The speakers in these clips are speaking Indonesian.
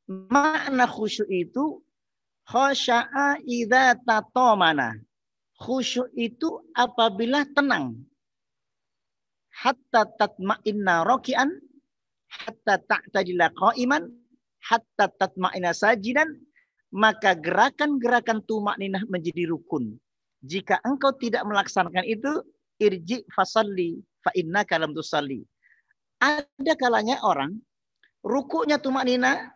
Makna khusyuk itu khasya'a idza tatamana. Khusyuk itu apabila tenang. Hatta tatma'inna raki'an, hatta ta'tadila qa'iman, hatta tatma'inna sajidan, maka gerakan-gerakan tumakninah menjadi rukun. Jika engkau tidak melaksanakan itu, irji fasalli fa innaka lam tusalli. Ada kalanya orang rukuknya tumakninah,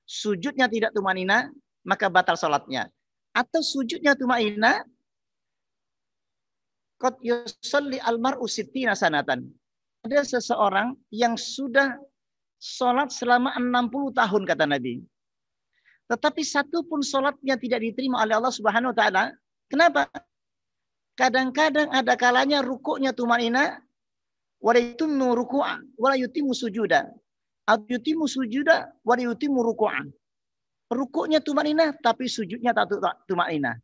sujudnya tidak tumakninah, maka batal salatnya. Atau sujudnya tumakninah, qad yusalli al-mar'u sittina sanatan. Ada seseorang yang sudah sholat selama 60 tahun kata Nabi. Tetapi satu pun sholatnya tidak diterima oleh Allah Subhanahu wa taala. Kenapa? Kadang-kadang ada kalanya rukuknya tumanina, wala yutimmu ruku'an, wala yutimmu sujuda. Atau yutimmu sujuda, wala yutimmu ruku'an. Rukuknya tumanina tapi sujudnya tak tumanina.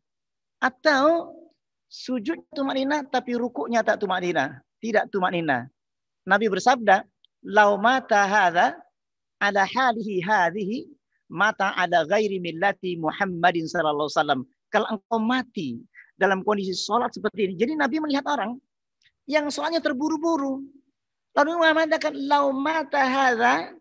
Atau sujud tumanina tapi rukuknya tak tumanina, tidak tumanina. Nabi bersabda, "Lau mata hadza ala halihi hadhihi, mata ala ghairi millati Muhammadin sallallahu alaihi wasallam." Kalau engkau mati dalam kondisi sholat seperti ini. Jadi Nabi melihat orang yang sholatnya terburu-buru. Lalu mengatakan, "Lau mata hadza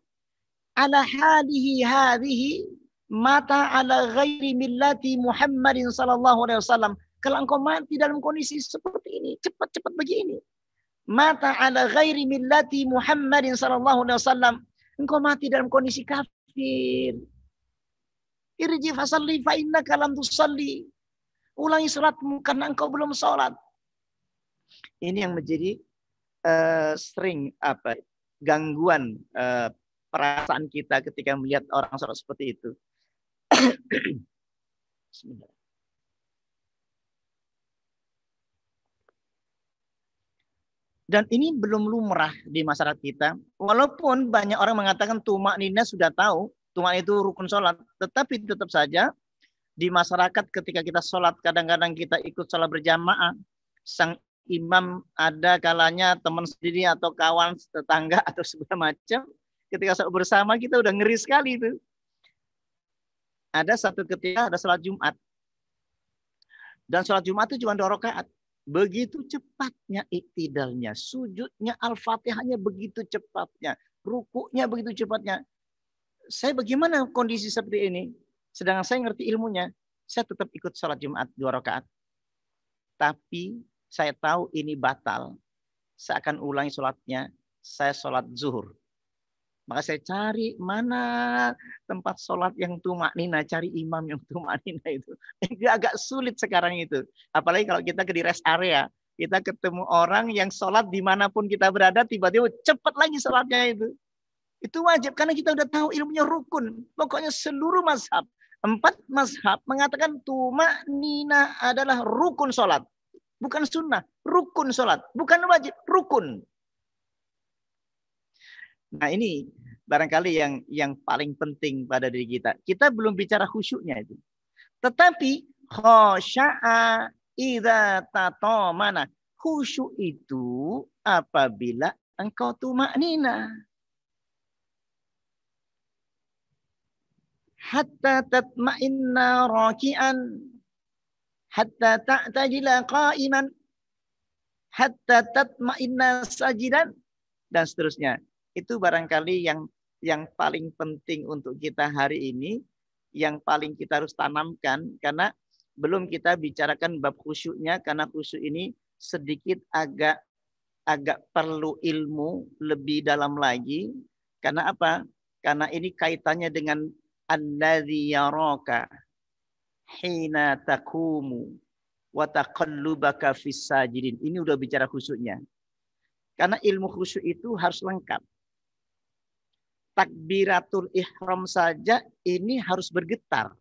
ala halihi hadhihi, mata ala ghairi millati Muhammadin sallallahu alaihi wasallam." Kalau engkau mati dalam kondisi seperti ini, cepat-cepat begini. Mata ala ghairi millati Muhammadin sallallahu alaihi wasallam. Engkau mati dalam kondisi kafir. Irji fasalli fa innaka lam tusalli. Ulangi salatmu karena engkau belum salat. Ini yang menjadi sering gangguan perasaan kita ketika melihat orang salat seperti itu. Bismillah. Dan ini belum lumrah di masyarakat kita. Walaupun banyak orang mengatakan tumakninah sudah tahu, tumak itu rukun sholat. Tetapi tetap saja di masyarakat ketika kita sholat, kadang-kadang kita ikut sholat berjamaah. Sang imam ada kalanya teman sendiri atau kawan tetangga atau segala macam. Ketika sholat bersama kita udah ngeri sekali itu. Ada satu ketika ada sholat Jumat. Dan sholat Jumat itu cuma 2 rakaat. Begitu cepatnya iktidalnya, sujudnya, al-fatihahnya begitu cepatnya, rukuknya begitu cepatnya. Saya bagaimana kondisi seperti ini? Sedangkan saya ngerti ilmunya, saya tetap ikut sholat Jumat 2 rakaat. Tapi saya tahu ini batal. Saya akan ulangi sholatnya, saya sholat zuhur. Maka saya cari mana tempat sholat yang tumaknina, cari imam yang tumaknina itu. Itu agak sulit sekarang itu. Apalagi kalau kita di rest area, kita ketemu orang yang sholat dimanapun kita berada, tiba-tiba cepat lagi sholatnya itu. Itu wajib karena kita udah tahu ilmunya rukun. Pokoknya seluruh mazhab, 4 mazhab mengatakan tumaknina adalah rukun sholat. Bukan sunnah, rukun sholat. Bukan wajib, rukun. Nah ini barangkali yang paling penting pada diri kita. Kita belum bicara khusyuknya itu. Tetapi khasya'a idza tatamana. Khusyuk itu apabila engkau tumaknina. Hatta tatma'inna raki'an. Hatta ta'tajila qa'iman. Hatta tatma'inna sajidan. Dan seterusnya. Itu barangkali yang paling penting untuk kita hari ini, yang paling kita harus tanamkan, karena belum kita bicarakan bab khusyuknya, karena khusyuk ini sedikit agak perlu ilmu lebih dalam lagi. Karena apa? Karena ini kaitannya dengan alladzi yaraka hina taqumu wa taqallubaka fis sajidin. Ini udah bicara khusyuknya. Karena ilmu khusyuk itu harus lengkap. Takbiratul ihram saja ini harus bergetar.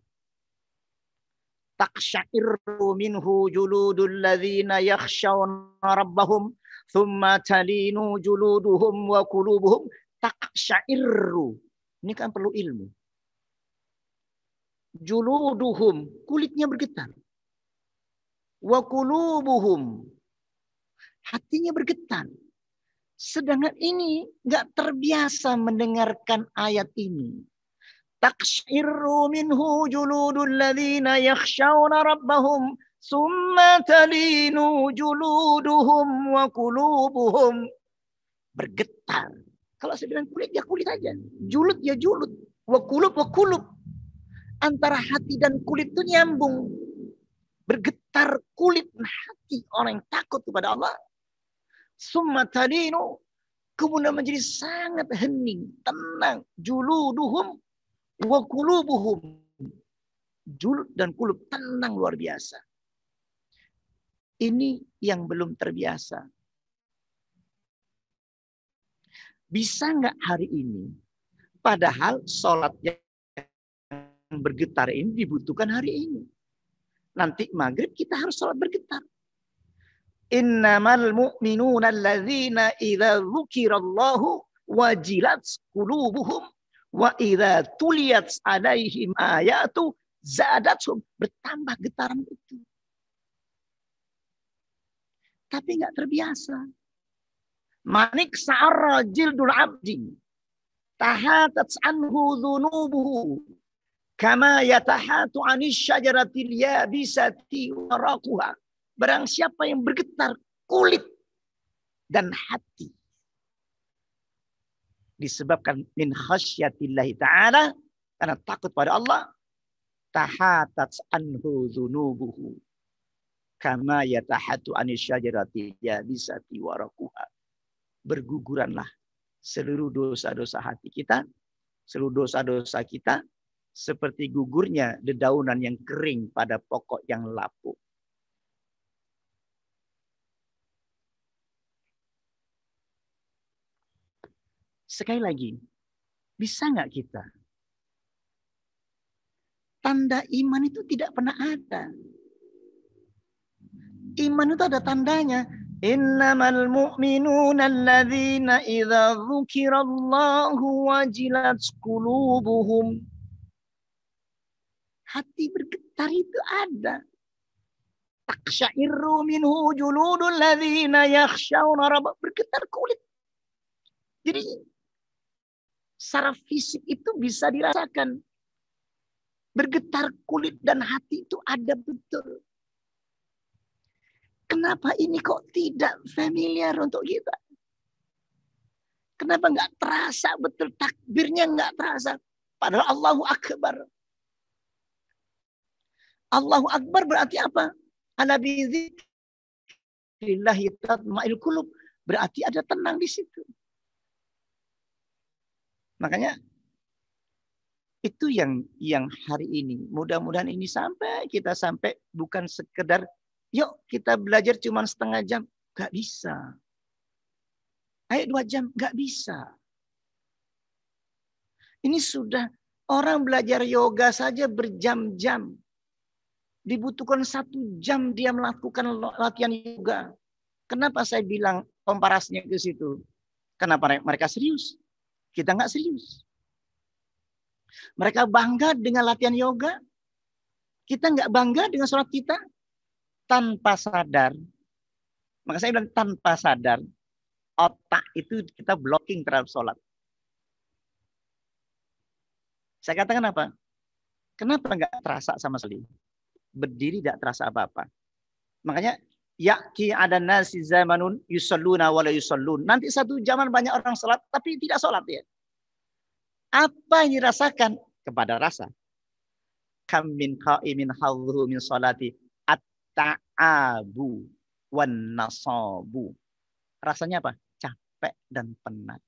Taqsya'irru minhu juludul ladzina yakhshawna rabbahum thumma talinu juluduhum wa qulubuhum taqsya'irru. Ini kan perlu ilmu. Juluduhum, kulitnya bergetar. Wa qulubuhum, hatinya bergetar. Sedangkan ini nggak terbiasa mendengarkan ayat ini. Taqshirru minhu juludul ladzina yakhshawna rabbahum summa talinu juluduhum wa qulubuhum. Bergetar. Kalau saya bilang kulit ya kulit aja. Julud ya julud. Wa qulub. Antara hati dan kulit itu nyambung. Bergetar kulit dan hati orang yang takut kepada Allah. Summa talinu. Kemudian menjadi sangat hening, tenang. Juluduhum wa qulubuhum. Julud dan kulub tenang luar biasa. Ini yang belum terbiasa. Bisa nggak hari ini? Padahal sholat yang bergetar ini dibutuhkan hari ini. Nanti maghrib kita harus sholat bergetar. Innamal mu'minuna alladzina idza dzukirallahu wajilat qulubuhum wa idza tuliyat alaihim ayatu zadatuhum. Bertambah getaran itu. Tapi nggak terbiasa. Manik sa'arra jildul abdi tahatat anhu dhunubuhu kama yatahatu anis syajaratil yabisati waraquha. Barang siapa yang bergetar kulit dan hati disebabkan min khasyatillahi ta'ala, karena takut pada Allah, tahatat anhu dhunubuhu kama yatahatu anis syajaratil yabisati waraquha. Berguguranlah seluruh dosa-dosa hati kita, seluruh dosa-dosa kita, seperti gugurnya dedaunan yang kering pada pokok yang lapuk. Sekali lagi, bisa nggak kita? Tanda iman itu tidak pernah ada. Iman itu ada tandanya. Innamal mu'minuna alladzina idza dzukirallahu wajilat qulubuhum. Hati bergetar itu ada. Taqsha'irru minhu juludul ladzina yakhshawna rabbahum. Bergetar kulit. Jadi secara fisik itu bisa dirasakan. Bergetar kulit dan hati itu ada betul. Kenapa ini kok tidak familiar untuk kita? Kenapa nggak terasa betul takbirnya nggak terasa? Padahal Allahu Akbar. Allahu Akbar berarti apa? Ala bidzikrillahi tatma'il qulub. Berarti ada tenang di situ. Makanya itu yang hari ini. Mudah-mudahan ini kita sampai bukan sekedar yuk kita belajar cuma setengah jam. Gak bisa. Ayo 2 jam. Gak bisa. Ini sudah orang belajar yoga saja berjam-jam. Dibutuhkan 1 jam dia melakukan latihan yoga. Kenapa saya bilang komparasinya ke situ? Kenapa mereka serius? Kita nggak serius. Mereka bangga dengan latihan yoga. Kita nggak bangga dengan sholat kita. Tanpa sadar, maka saya bilang tanpa sadar, otak itu kita blocking terhadap sholat. Saya katakan apa? Kenapa nggak terasa sama sekali? Berdiri tidak terasa apa-apa. Makanya, ya'ki ada nasi zamanun yusalluna wa la yusallun. Nanti satu zaman banyak orang sholat, tapi tidak sholat ya. Apa yang dirasakan? Kepada rasa. Kam min qa'imin hadhuhu min sholati. Ta'abu wan nasabu. Rasanya apa? Capek dan penat.